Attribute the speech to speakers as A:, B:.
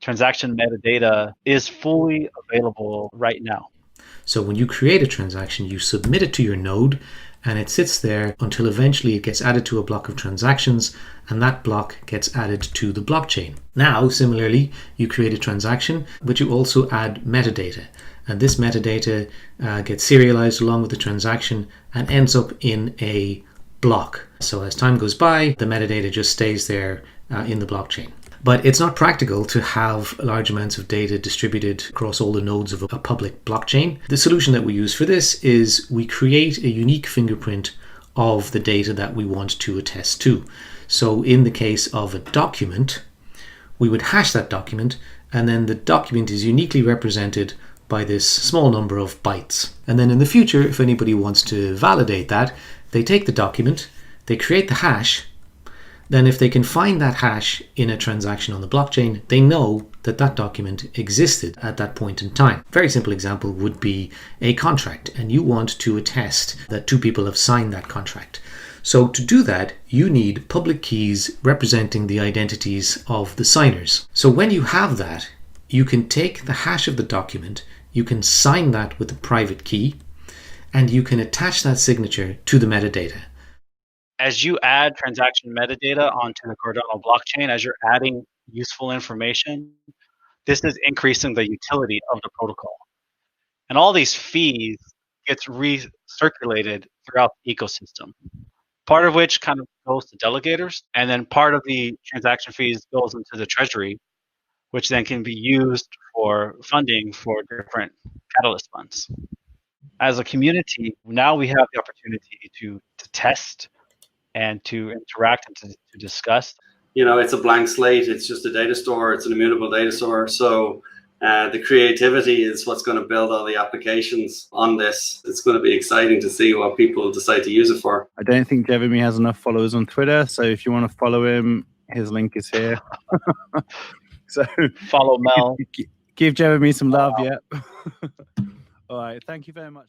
A: transaction metadata is fully available right now.
B: So when you create a transaction, you submit it to your node, and it sits there until eventually it gets added to a block of transactions, and that block gets added to the blockchain. Now, similarly, you create a transaction, but you also add metadata. And this metadata gets serialized along with the transaction and ends up in a block. So as time goes by, the metadata just stays there in the blockchain. But it's not practical to have large amounts of data distributed across all the nodes of a public blockchain. The solution that we use for this is we create a unique fingerprint of the data that we want to attest to. So in the case of a document, we would hash that document, and then the document is uniquely represented by this small number of bytes. And then in the future, if anybody wants to validate that, they take the document, they create the hash. Then if they can find that hash in a transaction on the blockchain, they know that that document existed at that point in time. A very simple example would be a contract, and you want to attest that two people have signed that contract. So to do that, you need public keys representing the identities of the signers. So when you have that, you can take the hash of the document, you can sign that with a private key, and you can attach that signature to the metadata.
A: As you add transaction metadata onto the Cardano blockchain, as you're adding useful information, this is increasing the utility of the protocol. And all these fees gets recirculated throughout the ecosystem. Part of which kind of goes to delegators, and then part of the transaction fees goes into the treasury, which then can be used for funding for different catalyst funds. As a community, now we have the opportunity to test and to interact and to discuss.
C: It's a blank slate. It's just a data store. It's an immutable data store. So the creativity is what's going to build all the applications on this. It's going to be exciting to see what people decide to use it for.
D: I don't think Jeremy has enough followers on Twitter. So if you want to follow him, his link is here. So
A: follow Mel.
D: Give Jeremy some love, yeah. All right. Thank you very much.